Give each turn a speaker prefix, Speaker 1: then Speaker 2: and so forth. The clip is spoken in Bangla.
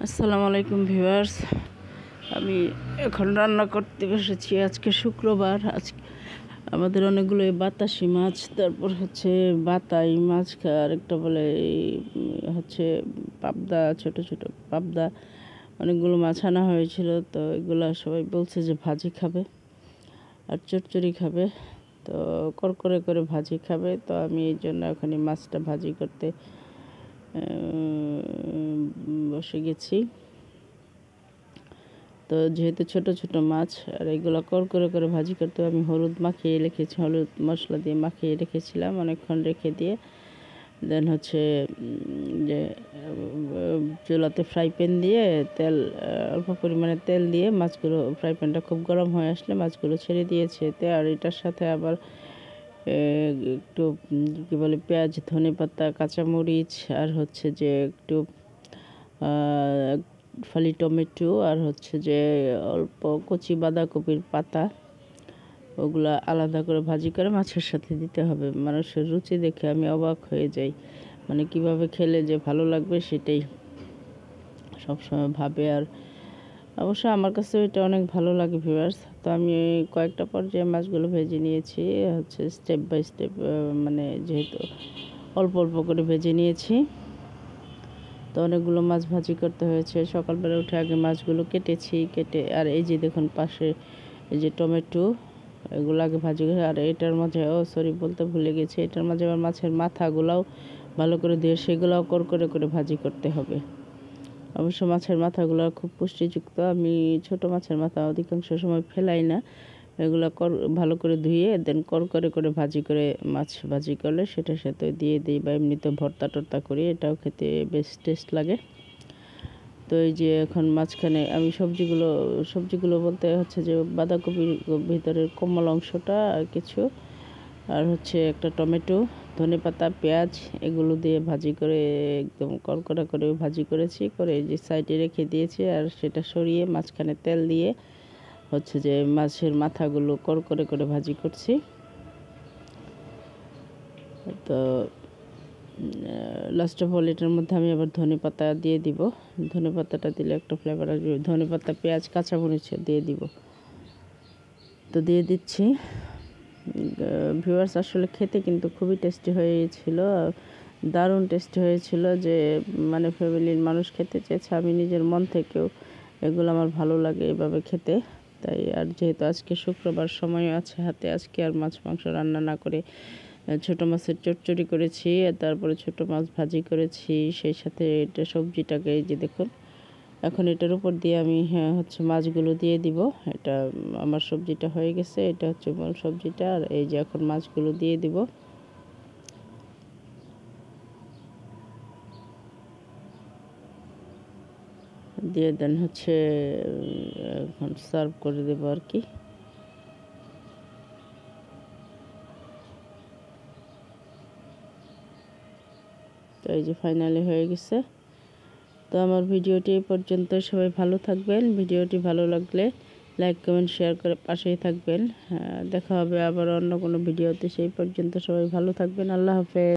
Speaker 1: আসসালামু আলাইকুম ভিউয়ার্স। আমি এখন রান্না করতে বসেছি। আজকে শুক্রবার। আমাদের অনেকগুলো বাতাসি মাছ, তারপর হচ্ছে বাতাই মাছ, আর একটা বলে হচ্ছে পাবদা, ছোট ছোট পাবদা, অনেকগুলো মাছ আনা হয়েছিল। তো এগুলো সবাই বলছে যে ভাজি খাবে আর চচ্চড়ি খাবে, তো করকরে করে ভাজি খাবে। তো আমি এই জন্য ওখানে মাছটা ভাজি করতে বসে গেছি। তো যেহেতু ছোট ছোট মাছ আর এগুলো করে ভাজি করতে, আমি হলুদ মশলা দিয়ে মাখিয়ে রেখেছিলাম অনেকক্ষণ রেখে দিয়ে। দেন হচ্ছে যে চুলাতে ফ্রাই প্যান দিয়ে অল্প পরিমাণে তেল দিয়ে মাছগুলো, ফ্রাই প্যানটা খুব গরম হয়ে আসলে মাছগুলো ছেড়ে দিয়েছে এতে। আর এটার সাথে আবার একটু কী বলে পেঁয়াজ, ধনেপাতা, কাঁচামরিচ, আর হচ্ছে যে একটু ফালি টমেটো, আর হচ্ছে যে অল্প কচি বাঁধাকপির পাতা, ওগুলা আলাদা করে ভাজি করে মাছের সাথে দিতে হবে। মানুষের রুচি দেখে আমি অবাক হয়ে যাই, মানে কিভাবে খেলে যে ভালো লাগবে সেটাই সবসময় ভাবে। আর অবশ্য আমার কাছে এটা অনেক ভালো লাগে ভিউয়ার্স। তো আমি কয়েকটা পর্যায়ে মাছগুলো ভেজে নিয়েছি, হচ্ছে স্টেপ বাই স্টেপ, মানে যেহেতু অল্প অল্প করে ভেজে নিয়েছি। তো অনেকগুলো মাছ ভাজি করতে হয়েছে। সকালবেলা উঠে আগে মাছগুলো কেটে আর এই যে দেখুন পাশে এই যে টমেটো, এগুলো আগে ভাজি করে। আর এটার মাঝে বলতে ভুলে গেছি, এটার মাঝে আবার মাছের মাথাগুলাও ভালো করে দিয়ে সেগুলাও করে ভাজি করতে হবে। অবশ্য মাছের মাথাগুলো খুব পুষ্টিযুক্ত। আমি ছোট মাছের মাথা অধিকাংশ সময় ফেলাই না, এগুলো ভালো করে ধুয়ে দেন করে ভাজি করে মাছ ভাজি করলে সেটার সাথে দিয়ে দিই, বা এমনিতে ভর্তা টর্তা করি, এটাও খেতে বেশ টেস্ট লাগে। তো এই যে এখন মাঝখানে আমি সবজিগুলো বলতে হচ্ছে যে বাঁধাকপির ভিতরের কোমল অংশটা আর কিছু, আর হচ্ছে একটা টমেটো, ধনেপাতা, পেঁয়াজ, এগুলো দিয়ে ভাজি করে একদম কড়কড়া করে ভাজি করেছি, করে এই যে সাইডে রেখে দিয়েছি। আর সেটা সরিয়ে মাঝখানে তেল দিয়ে হচ্ছে যে মাছের মাথাগুলো কড়কড়ে করে ভাজি করছি। তো লাস্ট অফ অল এটার মধ্যে আমি আবার ধনেপাতা দিয়ে দিব। ধনেপাতাটা দিলে একটা ফ্লেভার আসবে। ধনেপাতা, পেঁয়াজ, কাঁচামরিচ দিয়ে দিব। তো দিয়ে দিচ্ছি। ভিউয়ার্স, আসলে খেতে কিন্তু খুবই টেস্টি হয়েছিল, দারুণ টেস্টি হয়েছিল। যে মানে ফ্যামিলির মানুষ খেতে চেয়েছে, আমি নিজের মন থেকেও এগুলো আমার ভালো লাগে এভাবে খেতে। তাই আর যেহেতু আজকে শুক্রবার, সময় আছে হাতে, আজকে আর মাছ মাংস রান্না না করে ছোটো মাছের চচ্চড়ি করেছি, তারপরে ছোটো মাছ ভাজি করেছি, সেই সাথে এটা সবজিটাকে এই যে দেখুন। এখন এটার উপর দিয়ে আমি হচ্ছে মাছগুলো দিয়ে দিব। এটা আমার সবজিটা হয়ে গেছে, এটা হচ্ছে মূল সবজিটা। আর এই যে এখন মাছগুলো দিয়ে দিব, দিয়ে দেন হচ্ছে এখন সার্ভ করে দেবো আর কি। তো এই যে ফাইনালি হয়ে গেছে। তো আমার ভিডিওটি এই পর্যন্ত। সবাই ভালো থাকবেন। ভিডিওটি ভালো লাগলে লাইক, কমেন্ট, শেয়ার করে পাশেই থাকবেন। দেখা হবে আবার অন্য কোনো ভিডিওতে। সেই পর্যন্ত সবাই ভালো থাকবেন। আল্লাহ হাফেজ।